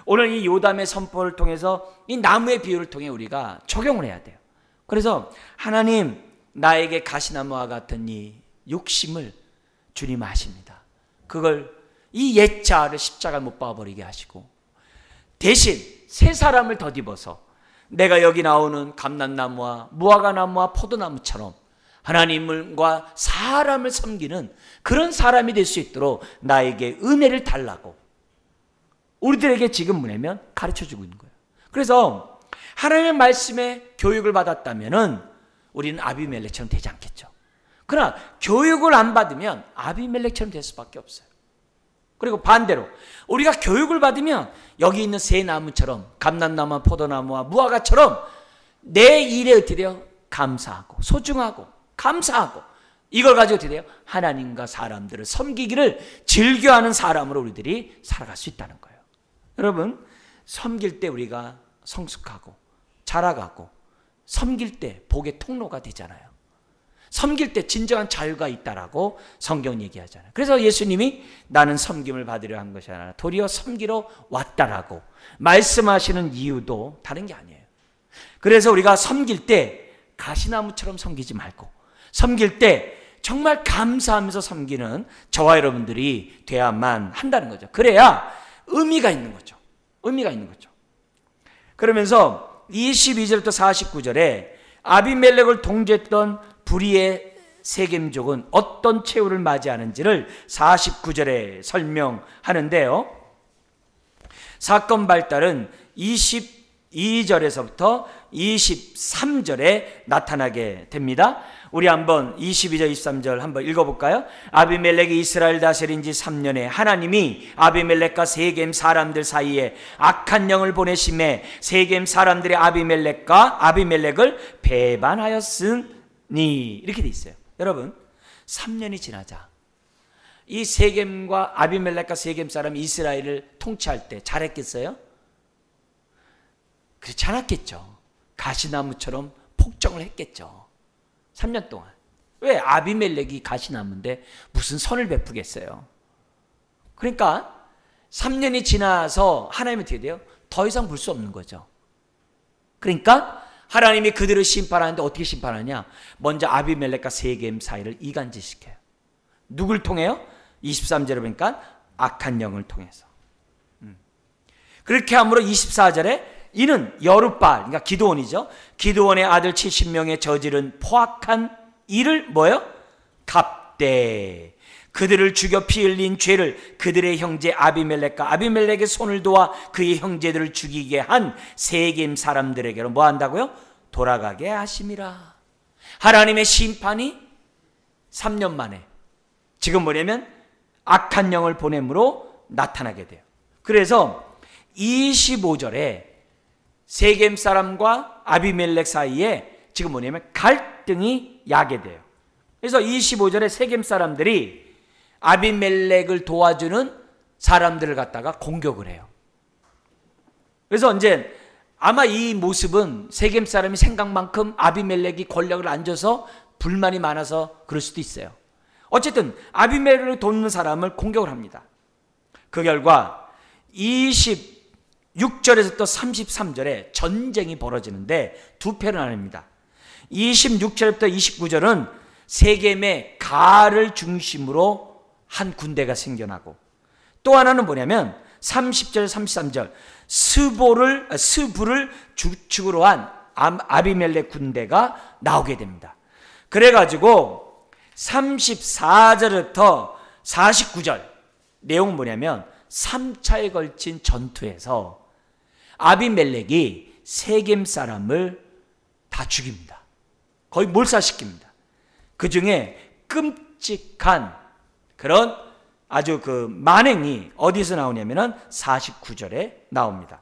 오늘 이 요담의 선포를 통해서 이 나무의 비유를 통해 우리가 적용을 해야 돼요. 그래서 하나님, 나에게 가시나무와 같은 이 욕심을 주님 아십니다. 그걸 이 옛 자아를 십자가에 못 박아버리게 하시고 대신 새 사람을 덧입어서 내가 여기 나오는 감람나무와 무화과나무와 포도나무처럼 하나님과 사람을 섬기는 그런 사람이 될 수 있도록 나에게 은혜를 달라고 우리들에게 지금 뭐냐면 가르쳐주고 있는 거예요. 그래서 하나님의 말씀에 교육을 받았다면은 우리는 아비멜렉처럼 되지 않겠죠. 그러나 교육을 안 받으면 아비멜렉처럼 될 수밖에 없어요. 그리고 반대로 우리가 교육을 받으면 여기 있는 새 나무처럼 감람나무와 포도나무와 무화과처럼 내 일에 어떻게 돼요? 감사하고 소중하고 감사하고 이걸 가지고 어떻게 돼요? 하나님과 사람들을 섬기기를 즐겨하는 사람으로 우리들이 살아갈 수 있다는 거예요. 여러분, 섬길 때 우리가 성숙하고 자라가고 섬길 때 복의 통로가 되잖아요. 섬길 때 진정한 자유가 있다라고 성경 얘기하잖아요. 그래서 예수님이 나는 섬김을 받으려 한 것이 아니라 도리어 섬기러 왔다라고 말씀하시는 이유도 다른 게 아니에요. 그래서 우리가 섬길 때 가시나무처럼 섬기지 말고 섬길 때 정말 감사하면서 섬기는 저와 여러분들이 돼야만 한다는 거죠. 그래야 의미가 있는 거죠. 의미가 있는 거죠. 그러면서 22절부터 49절에 아비멜렉을 통제했던 불의의 세겜족은 어떤 최후를 맞이하는지를 49절에 설명하는데요. 사건 발달은 22절에서부터 23절에 나타나게 됩니다. 우리 한번 22절 23절 한번 읽어볼까요? 아비멜렉이 이스라엘 다스린 지 3년에 하나님이 아비멜렉과 세겜 사람들 사이에 악한 영을 보내심에 세겜 사람들이 아비멜렉을 배반하였으니 이렇게 돼 있어요. 여러분, 3년이 지나자 이 세겜과 아비멜렉과 세겜 사람이 이스라엘을 통치할 때 잘했겠어요? 그렇지 않았겠죠. 가시나무처럼 폭정을 했겠죠. 3년 동안. 왜? 아비멜렉이 가시나무인데 무슨 선을 베푸겠어요. 그러니까 3년이 지나서 하나님이 어떻게 돼요? 더 이상 볼 수 없는 거죠. 그러니까 하나님이 그들을 심판하는데 어떻게 심판하냐? 먼저 아비멜렉과 세겜 사이를 이간질시켜요. 누굴 통해요? 23절에 보니까 악한 영을 통해서. 그렇게 함으로 24절에 이는 여룻바알, 그러니까 기드온이죠. 기드온의 아들 70명의 저지른 포악한 일을 뭐예요? 갚되 그들을 죽여 피 흘린 죄를 그들의 형제 아비멜렉과 아비멜렉의 손을 도와 그의 형제들을 죽이게 한 세겜 사람들에게로 뭐 한다고요? 돌아가게 하심이라. 하나님의 심판이 3년 만에 지금 뭐냐면 악한 영을 보냄으로 나타나게 돼요. 그래서 25절에 세겜 사람과 아비멜렉 사이에 지금 뭐냐면 갈등이 야기돼요. 그래서 25절에 세겜 사람들이 아비멜렉을 도와주는 사람들을 갖다가 공격을 해요. 그래서 이제 아마 이 모습은 세겜 사람이 생각만큼 아비멜렉이 권력을 안 줘서 불만이 많아서 그럴 수도 있어요. 어쨌든 아비멜렉을 돕는 사람을 공격을 합니다. 그 결과 26절에서 또 33절에 전쟁이 벌어지는데 두 패로 나뉩니다. 26절부터 29절은 세겜의 가를 중심으로 한 군대가 생겨나고, 또 하나는 뭐냐면 30절 33절 스부를 주축으로 한 아비멜렉 군대가 나오게 됩니다. 그래가지고 34절부터 49절 내용은 뭐냐면 3차에 걸친 전투에서 아비멜렉이 세겜 사람을 다 죽입니다. 거의 몰살시킵니다. 그 중에 끔찍한 그런 아주 그 만행이 어디서 나오냐면은 49절에 나옵니다.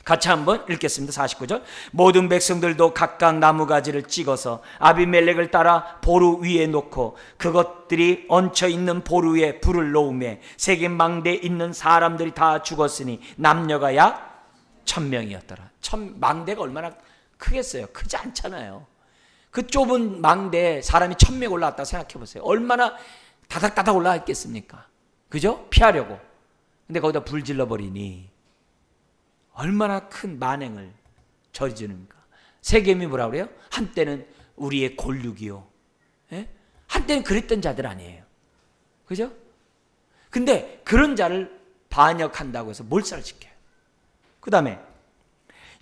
같이 한번 읽겠습니다. 49절. 모든 백성들도 각각 나무가지를 찍어서 아비멜렉을 따라 보루 위에 놓고 그것들이 얹혀 있는 보루 위에 불을 놓으매 세겜 망대에 있는 사람들이 다 죽었으니 남녀가 약 1000명이었더라. 망대가 얼마나 크겠어요? 크지 않잖아요. 그 좁은 망대에 사람이 1000명 올라왔다고 생각해 보세요. 얼마나 다닥다닥 올라와 있겠습니까? 그죠? 피하려고. 근데 거기다 불 질러버리니 얼마나 큰 만행을 저지르는가. 세겜이 뭐라 그래요? 한때는 우리의 골육이요. 예? 한때는 그랬던 자들 아니에요. 그죠? 근데 그런 자를 반역한다고 해서 몰살을 시켜요. 그 다음에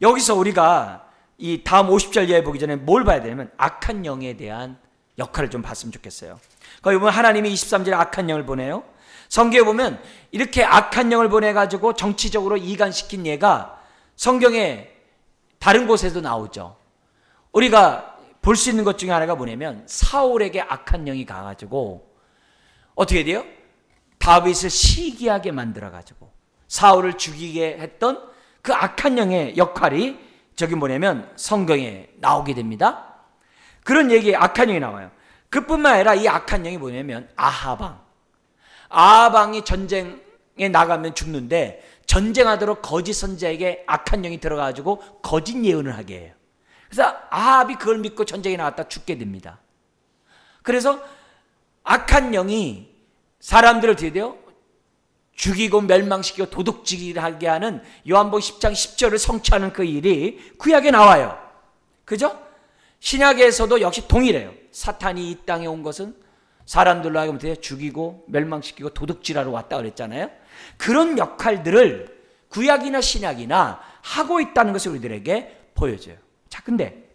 여기서 우리가 이 다음 50절 이하에 보기 전에 뭘 봐야 되냐면 악한 영에 대한 역할을 좀 봤으면 좋겠어요. 거기 보면 하나님이 23절에 악한 영을 보내요. 성경에 보면 이렇게 악한 영을 보내가지고 정치적으로 이간시킨 예가 성경에 다른 곳에도 나오죠. 우리가 볼 수 있는 것 중에 하나가 뭐냐면 사울에게 악한 영이 가가지고 어떻게 돼요? 다윗을 시기하게 만들어가지고 사울을 죽이게 했던 그 악한 영의 역할이 저기 뭐냐면 성경에 나오게 됩니다. 그런 얘기에 악한 영이 나와요. 그뿐만 아니라 이 악한 영이 뭐냐면 아하방이 전쟁에 나가면 죽는데 전쟁하도록 거짓 선지자에게 악한 영이 들어가지고 거짓 예언을 하게 해요. 그래서 아합이 그걸 믿고 전쟁에 나갔다 죽게 됩니다. 그래서 악한 영이 사람들을 어떻게 돼요? 죽이고 멸망시키고 도둑질하게 하는 요한복음 10장 10절을 성취하는 그 일이 구약에 나와요. 그죠? 신약에서도 역시 동일해요. 사탄이 이 땅에 온 것은 사람들로 하여금 죽이고 멸망시키고 도둑질하러 왔다 그랬잖아요. 그런 역할들을 구약이나 신약이나 하고 있다는 것을 우리들에게 보여줘요. 자, 근데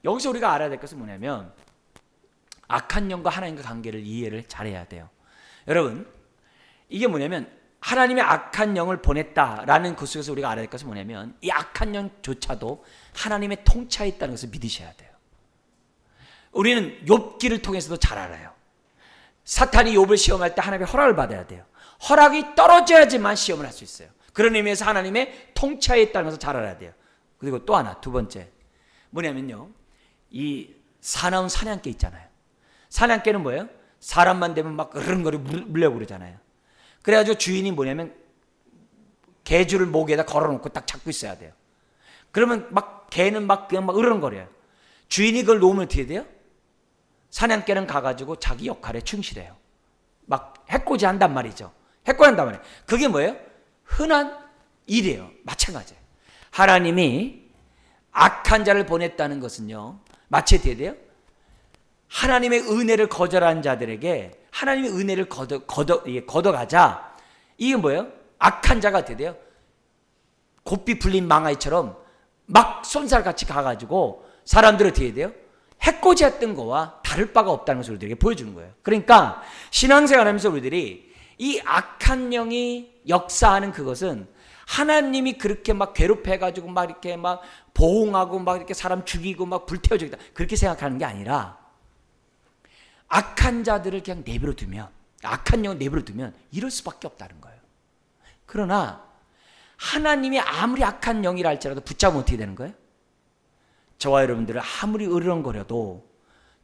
여기서 우리가 알아야 될 것은 뭐냐면 악한 영과 하나님과 관계를 이해를 잘해야 돼요. 여러분, 이게 뭐냐면 하나님의 악한 영을 보냈다라는 그 속에서 우리가 알아야 될 것은 뭐냐면 이 악한 영조차도 하나님의 통치하에 있다는 것을 믿으셔야 돼요. 우리는 욥기를 통해서도 잘 알아요. 사탄이 욥을 시험할 때 하나님의 허락을 받아야 돼요. 허락이 떨어져야지만 시험을 할 수 있어요. 그런 의미에서 하나님의 통치하에 있다는 것을 잘 알아야 돼요. 그리고 또 하나, 두 번째 뭐냐면요, 이 사나운 사냥개 있잖아요. 사냥개는 뭐예요? 사람만 되면 막 으르렁거리 물려고 그러잖아요. 그래가지고 주인이 뭐냐면 개줄을 목에다 걸어놓고 딱 잡고 있어야 돼요. 그러면 막 개는 막 그냥 막 으르렁거려요. 주인이 그걸 놓으면 어떻게 돼요? 사냥개는 가가지고 자기 역할에 충실해요. 막 해코지 한단 말이죠. 해코한단 말이에요. 그게 뭐예요? 흔한 일이에요. 마찬가지예요. 하나님이 악한 자를 보냈다는 것은요, 마치 어떻게 돼요? 하나님의 은혜를 거절한 자들에게 하나님의 은혜를 걷어가자. 이게 뭐예요? 악한 자가 어떻게 돼요? 곱비 풀린 망아이처럼 막 쏜살같이 가가지고 사람들은 어떻게 돼요? 해코지했던 거와 다를 바가 없다는 것을 우리들에게 보여주는 거예요. 그러니까 신앙생활하면서 우리들이 이 악한 영이 역사하는 그것은 하나님이 그렇게 막 괴롭혀가지고 막 이렇게 막 보응하고 막 이렇게 사람 죽이고 막 불태워주겠다 그렇게 생각하는 게 아니라 악한 자들을 그냥 내버려 두면 악한 영을 내버려 두면 이럴 수밖에 없다는 거예요. 그러나 하나님이 아무리 악한 영이라 할지라도 붙잡으면 어떻게 되는 거예요? 저와 여러분들을 아무리 으르렁거려도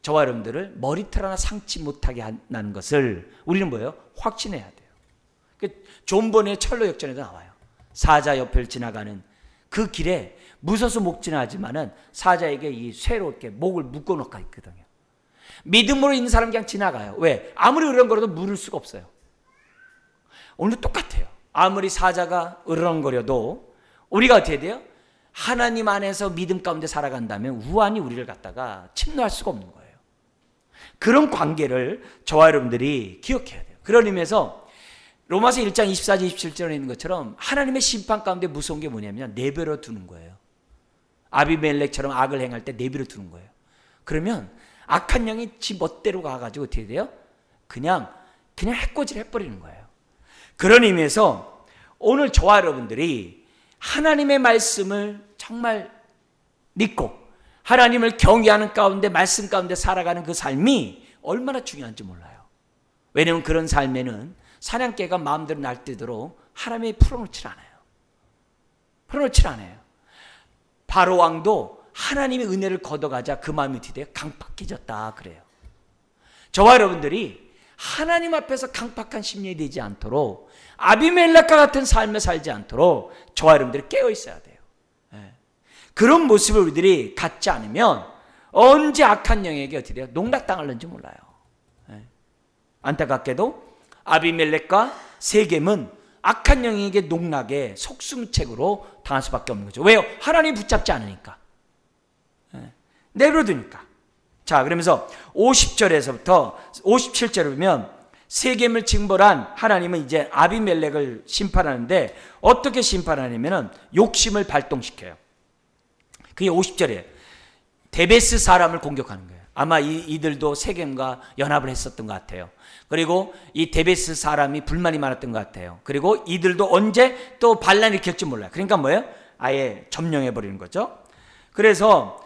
저와 여러분들을 머리털 하나 상치 못하게 한다는 것을 우리는 뭐예요? 확신해야 돼요. 존 번의 철로 역전에도 나와요. 사자 옆을 지나가는 그 길에 무서워서 못 지나가지만은 사자에게 이 쇠로 이렇게 목을 묶어 놓고 있거든요. 믿음으로 있는 사람 그냥 지나가요. 왜? 아무리 으르렁거려도 물을 수가 없어요. 오늘 똑같아요. 아무리 사자가 으르렁거려도 우리가 어떻게 돼요? 하나님 안에서 믿음 가운데 살아간다면 우환이 우리를 갖다가 침노할 수가 없는 거예요. 그런 관계를 저와 여러분들이 기억해야 돼요. 그런 의미에서 로마서 1장 24절 27절에 있는 것처럼 하나님의 심판 가운데 무서운 게 뭐냐면 내버려 두는 거예요. 아비멜렉처럼 악을 행할 때 내버려 두는 거예요. 그러면 악한 영이 지 멋대로 가가지고 어떻게 돼요? 그냥 해코지를 해버리는 거예요. 그런 의미에서 오늘 저와 여러분들이 하나님의 말씀을 정말 믿고 하나님을 경외하는 가운데 말씀 가운데 살아가는 그 삶이 얼마나 중요한지 몰라요. 왜냐하면 그런 삶에는 사냥개가 마음대로 날뛰도록 하나님이 풀어놓질 않아요. 풀어놓질 않아요. 바로 왕도 하나님의 은혜를 걷어가자 그 마음이 어떻게 돼요? 강팍해졌다 그래요. 저와 여러분들이 하나님 앞에서 강팍한 심령이 되지 않도록 아비멜렉과 같은 삶을 살지 않도록 저와 여러분들이 깨어 있어야 돼요. 그런 모습을 우리들이 갖지 않으면 언제 악한 영에게 어떻게 돼요? 농락당할는지 몰라요. 안타깝게도 아비멜렉과 세겜은 악한 영에게 농락에 속수무책으로 당할 수밖에 없는 거죠. 왜요? 하나님이 붙잡지 않으니까. 내버려두니까. 자, 그러면서 50절에서부터 57절을 보면 세겜을 징벌한 하나님은 이제 아비멜렉을 심판하는데 어떻게 심판하냐면은 욕심을 발동시켜요. 그게 50절이에요. 데베스 사람을 공격하는 거예요. 아마 이들도 세겜과 연합을 했었던 것 같아요. 그리고 이 데베스 사람이 불만이 많았던 것 같아요. 그리고 이들도 언제 또 반란을 일으킬지 몰라요. 그러니까 뭐예요? 아예 점령해버리는 거죠. 그래서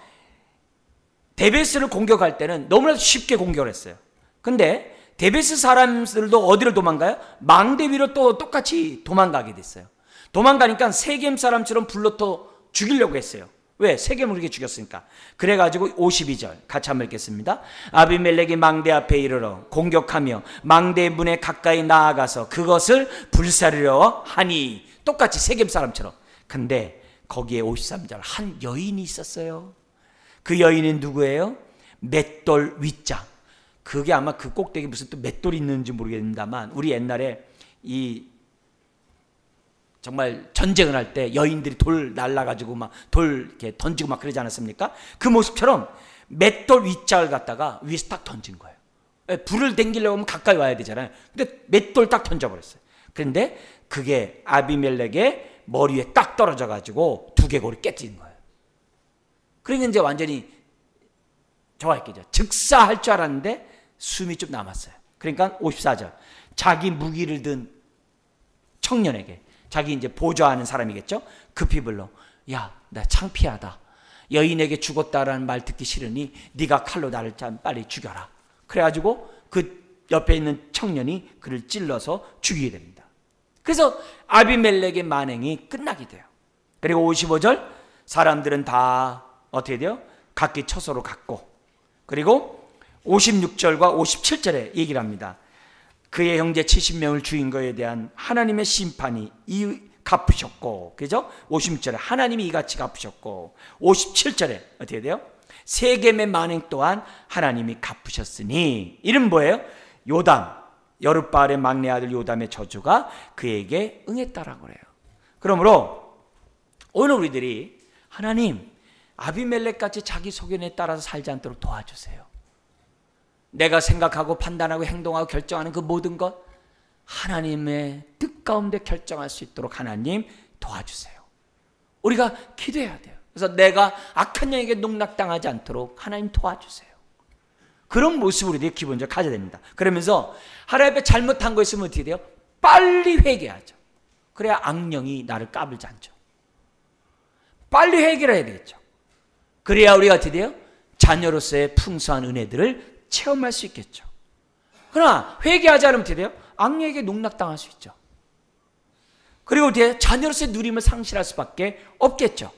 데베스를 공격할 때는 너무나도 쉽게 공격을 했어요. 근데 데베스 사람들도 어디로 도망가요? 망대 위로 또 똑같이 도망가게 됐어요. 도망가니까 세겜 사람처럼 불러 또 죽이려고 했어요. 왜? 세겜을 그렇게 죽였으니까. 그래가지고 52절 같이 한번 읽겠습니다. 아비멜렉이 망대 앞에 이르러 공격하며 망대 문에 가까이 나아가서 그것을 불사르려 하니 똑같이 세겜 사람처럼. 근데 거기에 53절 한 여인이 있었어요. 그 여인은 누구예요? 맷돌 윗장. 그게 아마 그 꼭대기 무슨 또 맷돌이 있는지 모르겠습니다만 우리 옛날에 이 정말 전쟁을 할 때 여인들이 돌 날라가지고 막 돌 이렇게 던지고 막 그러지 않았습니까? 그 모습처럼 맷돌 윗장을 갖다가 위에서 딱 던진 거예요. 불을 댕기려고 하면 가까이 와야 되잖아요. 근데 맷돌 딱 던져버렸어요. 그런데 그게 아비멜렉의 머리 위에 딱 떨어져가지고 두개골이 깨진 거예요. 그러니까 이제 완전히 좋아했겠죠. 즉사할 줄 알았는데 숨이 좀 남았어요. 그러니까 54절 자기 무기를 든 청년에게 자기 이제 보좌하는 사람이겠죠. 급히 불러 야, 나 창피하다. 여인에게 죽었다라는 말 듣기 싫으니 네가 칼로 나를 빨리 죽여라. 그래가지고 그 옆에 있는 청년이 그를 찔러서 죽이게 됩니다. 그래서 아비멜렉의 만행이 끝나게 돼요. 그리고 55절 사람들은 다 어떻게 돼요? 각기 처소로 갔고 그리고 56절과 57절에 얘기를 합니다. 그의 형제 70명을 죽인 것에 대한 하나님의 심판이 갚으셨고 그죠? 56절에 하나님이 이같이 갚으셨고 57절에 어떻게 돼요? 세겜의 만행 또한 하나님이 갚으셨으니 이는 뭐예요? 요담 여룻바알의 막내 아들 요담의 저주가 그에게 응했다라고 그래요. 그러므로 오늘 우리들이 하나님 아비멜렉같이 자기 소견에 따라서 살지 않도록 도와주세요. 내가 생각하고 판단하고 행동하고 결정하는 그 모든 것 하나님의 뜻 가운데 결정할 수 있도록 하나님 도와주세요. 우리가 기도해야 돼요. 그래서 내가 악한 영에게 농락당하지 않도록 하나님 도와주세요. 그런 모습을 우리들이 기본적으로 가져야 됩니다. 그러면서 하나님 앞에 잘못한 거 있으면 어떻게 돼요? 빨리 회개하죠. 그래야 악령이 나를 까불지 않죠. 빨리 회개를 해야 되겠죠. 그래야 우리가 어떻게 돼요? 자녀로서의 풍성한 은혜들을 체험할 수 있겠죠. 그러나 회개하지 않으면 어떻게 돼요? 악령에게 농락당할 수 있죠. 그리고 어떻게 자녀로서의 누림을 상실할 수밖에 없겠죠.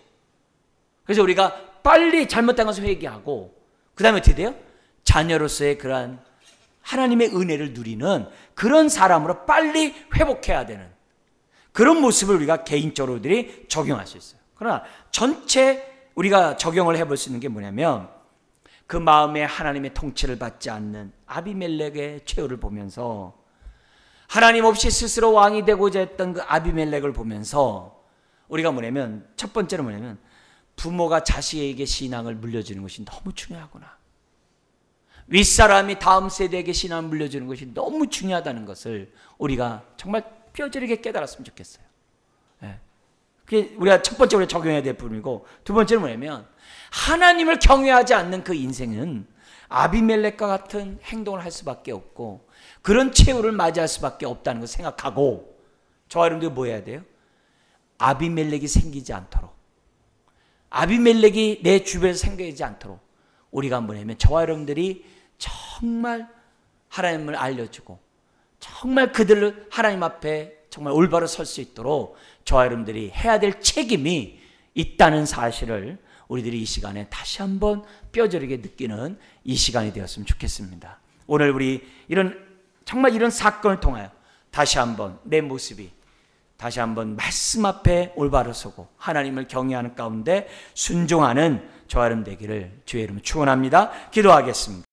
그래서 우리가 빨리 잘못된 것을 회개하고 그 다음에 어떻게 돼요? 자녀로서의 그러한 하나님의 은혜를 누리는 그런 사람으로 빨리 회복해야 되는 그런 모습을 우리가 개인적으로들이 적용할 수 있어요. 그러나 전체 우리가 적용을 해볼 수 있는 게 뭐냐면 그 마음에 하나님의 통치를 받지 않는 아비멜렉의 최후를 보면서 하나님 없이 스스로 왕이 되고자 했던 그 아비멜렉을 보면서 우리가 뭐냐면 첫 번째로 뭐냐면 부모가 자식에게 신앙을 물려주는 것이 너무 중요하구나. 윗사람이 다음 세대에게 신앙을 물려주는 것이 너무 중요하다는 것을 우리가 정말 뼈저리게 깨달았으면 좋겠어요. 예. 그게 우리가 첫 번째로 적용해야 될 부분이고 두 번째는 뭐냐면 하나님을 경외하지 않는 그 인생은 아비멜렉과 같은 행동을 할 수밖에 없고 그런 최후를 맞이할 수밖에 없다는 것을 생각하고 저와 여러분들이 뭐 해야 돼요? 아비멜렉이 생기지 않도록 아비멜렉이 내 주변에서 생기지 않도록 우리가 뭐냐면 저와 여러분들이 정말 하나님을 알려주고 정말 그들을 하나님 앞에 정말 올바로 설 수 있도록 저와 여러분들이 해야 될 책임이 있다는 사실을 우리들이 이 시간에 다시 한번 뼈저리게 느끼는 이 시간이 되었으면 좋겠습니다. 오늘 우리 정말 이런 사건을 통하여 다시 한번 내 모습이 다시 한번 말씀 앞에 올바로 서고 하나님을 경외하는 가운데 순종하는 저와 여러분 되기를 주의 이름으로 축원합니다. 기도하겠습니다.